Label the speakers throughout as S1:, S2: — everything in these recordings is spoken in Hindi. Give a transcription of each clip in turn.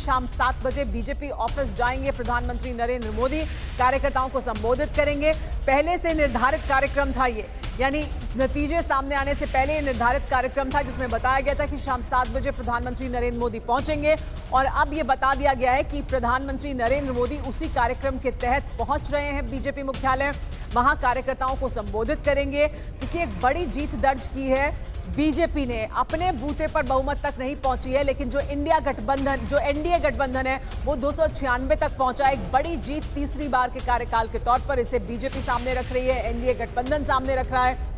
S1: शाम 7 बजे बीजेपी ऑफिस जाएंगे प्रधानमंत्री नरेंद्र मोदी, कार्यकर्ताओं को संबोधित करेंगे। पहले से निर्धारित कार्यक्रम था ये, यानी नतीजे सामने आने से पहले ये निर्धारित कार्यक्रम था जिसमें बताया गया था कि शाम 7 बजे प्रधानमंत्री नरेंद्र मोदी पहुंचेंगे। और अब ये बता दिया गया है कि प्रधानमंत्री नरेंद्र मोदी उसी कार्यक्रम के तहत पहुंच रहे हैं बीजेपी मुख्यालय। वहां कार्यकर्ताओं को संबोधित करेंगे, क्योंकि एक बड़ी जीत दर्ज की है बीजेपी ने। अपने बूते पर बहुमत तक नहीं पहुंची है, लेकिन जो एनडीए गठबंधन है वो 296 तक पहुंचा। एक बड़ी जीत तीसरी बार के कार्यकाल के तौर पर इसे बीजेपी सामने रख रही है, एनडीए गठबंधन सामने रख रहा है।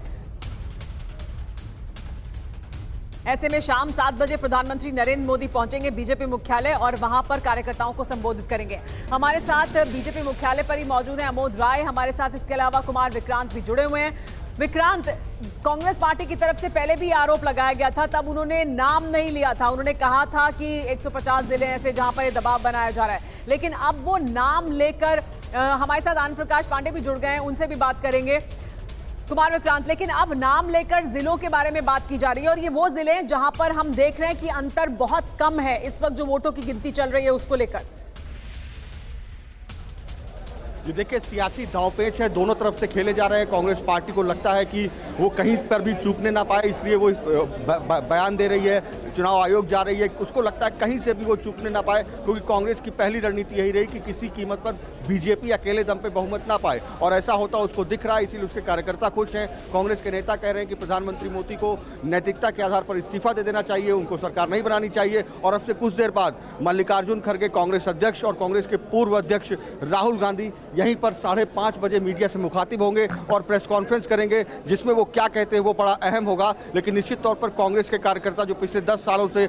S1: ऐसे में शाम 7 बजे प्रधानमंत्री नरेंद्र मोदी पहुंचेंगे बीजेपी मुख्यालय और वहां पर कार्यकर्ताओं को संबोधित करेंगे। हमारे साथ बीजेपी मुख्यालय पर ही मौजूद हैं अमोद राय, हमारे साथ इसके अलावा कुमार विक्रांत भी जुड़े हुए हैं। विक्रांत, कांग्रेस पार्टी की तरफ से पहले भी आरोप लगाया गया था, तब उन्होंने नाम नहीं लिया था। उन्होंने कहा था कि 150 जिले ऐसे जहां पर ये दबाव बनाया जा रहा है, लेकिन अब वो नाम लेकर हमारे साथ आनंद प्रकाश पांडे भी जुड़ गए हैं, उनसे भी बात करेंगे। कुमार विक्रांत, लेकिन अब नाम लेकर जिलों के बारे में बात की जा रही है और ये वो जिले हैं जहां पर हम देख रहे हैं कि अंतर बहुत कम है इस वक्त जो वोटों की गिनती चल रही है उसको लेकर।
S2: ये देखिए, सियासी दांवपेच है, दोनों तरफ से खेले जा रहे हैं। कांग्रेस पार्टी को लगता है कि वो कहीं पर भी चूकने ना पाए, इसलिए वो बयान दे रही है, चुनाव आयोग जा रही है, उसको लगता है कहीं से भी वो चूकने ना पाए, क्योंकि कांग्रेस की पहली रणनीति यही रही कि किसी कीमत पर बीजेपी अकेले दम पे बहुमत ना पाए, और ऐसा होता उसको दिख रहा है, इसीलिए उसके कार्यकर्ता खुश हैं। कांग्रेस के नेता कह रहे हैं कि प्रधानमंत्री मोदी को नैतिकता के आधार पर इस्तीफा दे देना चाहिए, उनको सरकार नहीं बनानी चाहिए। और अब से कुछ देर बाद मल्लिकार्जुन खड़गे कांग्रेस अध्यक्ष और कांग्रेस के पूर्व अध्यक्ष राहुल गांधी यहीं पर 5:30 बजे मीडिया से मुखातिब होंगे और प्रेस कॉन्फ्रेंस करेंगे, जिसमें वो क्या कहते हैं वो बड़ा अहम होगा। लेकिन निश्चित तौर पर कांग्रेस के कार्यकर्ता जो पिछले 10 सालों से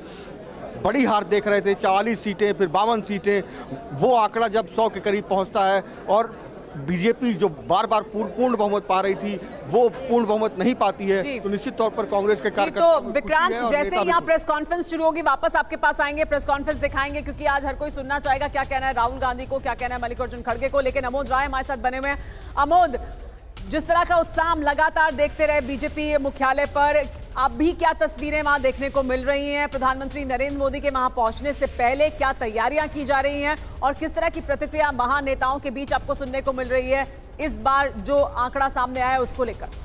S2: बड़ी हार देख रहे थे, 44 सीटें फिर 52 सीटें, वो आंकड़ा जब 100 के करीब पहुंचता है और बीजेपी जो बार बार पूर्ण बहुमत पा रही थी वो पूर्ण बहुमत नहीं पाती है, तो निश्चित तौर पर कांग्रेस के कार्यकर्ता।
S1: तो विक्रांत, जैसे यहाँ प्रेस कॉन्फ्रेंस शुरू होगी वापस आपके पास आएंगे, प्रेस कॉन्फ्रेंस दिखाएंगे, क्योंकि आज हर कोई सुनना चाहेगा क्या कहना है राहुल गांधी को, क्या कहना है मल्लिकार्जुन खड़गे को। लेकिन अमोद राय हमारे साथ बने हुए हैं। अमोद, जिस तरह का उत्साह हम लगातार देखते रहे बीजेपी मुख्यालय पर, अभी क्या तस्वीरें वहां देखने को मिल रही हैं? प्रधानमंत्री नरेंद्र मोदी के वहां पहुंचने से पहले क्या तैयारियां की जा रही हैं और किस तरह की प्रतिक्रिया महानेताओं के बीच आपको सुनने को मिल रही है इस बार जो आंकड़ा सामने आया है उसको लेकर?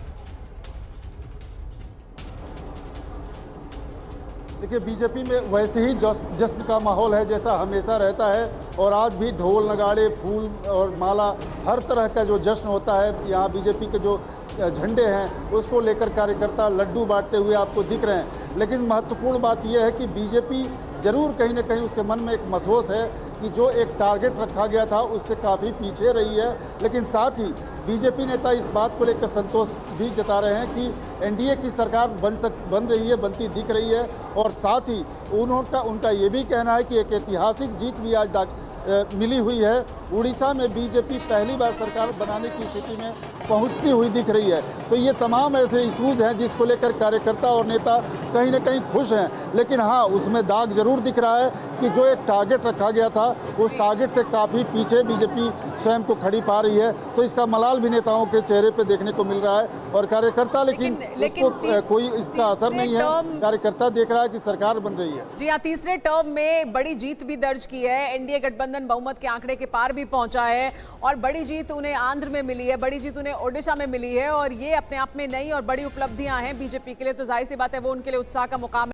S3: देखिए, बीजेपी में वैसे ही जश्न का माहौल है जैसा हमेशा रहता है, और आज भी ढोल नगाड़े फूल और माला हर तरह का जो जश्न होता है, यहाँ बीजेपी के जो झंडे हैं उसको लेकर कार्यकर्ता लड्डू बांटते हुए आपको दिख रहे हैं। लेकिन महत्वपूर्ण बात यह है कि बीजेपी जरूर कहीं ना कहीं उसके मन में एक मसोस है कि जो एक टारगेट रखा गया था उससे काफ़ी पीछे रही है। लेकिन साथ ही बीजेपी नेता इस बात को लेकर संतोष भी जता रहे हैं कि एनडीए की सरकार बन रही है, बनती दिख रही है। और साथ ही उनका ये भी कहना है कि एक ऐतिहासिक जीत भी आज मिली हुई है। उड़ीसा में बीजेपी पहली बार सरकार बनाने की स्थिति में पहुंचती हुई दिख रही है। तो ये तमाम ऐसे इशूज़ हैं जिसको लेकर कार्यकर्ता और नेता कहीं ना कहीं खुश हैं। लेकिन हाँ, उसमें दाग जरूर दिख रहा है कि जो एक टारगेट रखा गया था उस टारगेट से काफ़ी पीछे बीजेपी स्वयं को खड़ी पा रही है। तो इसका मलाल भी नेताओं के चेहरे पे देखने को मिल रहा है और कार्यकर्ता लेकिन उसको कोई इसका असर नहीं है। कार्यकर्ता देख रहा है कि सरकार बन रही है।
S1: जी हाँ, तीसरे टर्म में बड़ी जीत भी दर्ज की है, एनडीए गठबंधन बहुमत के आंकड़े के पार भी पहुंचा है और बड़ी जीत उन्हें आंध्र में मिली है, बड़ी जीत उन्हें ओडिशा में मिली है और ये अपने आप में नई और बड़ी उपलब्धियां हैं बीजेपी के लिए। तो जाहिर सी बात है वो उनके लिए उत्साह का मुकाम है।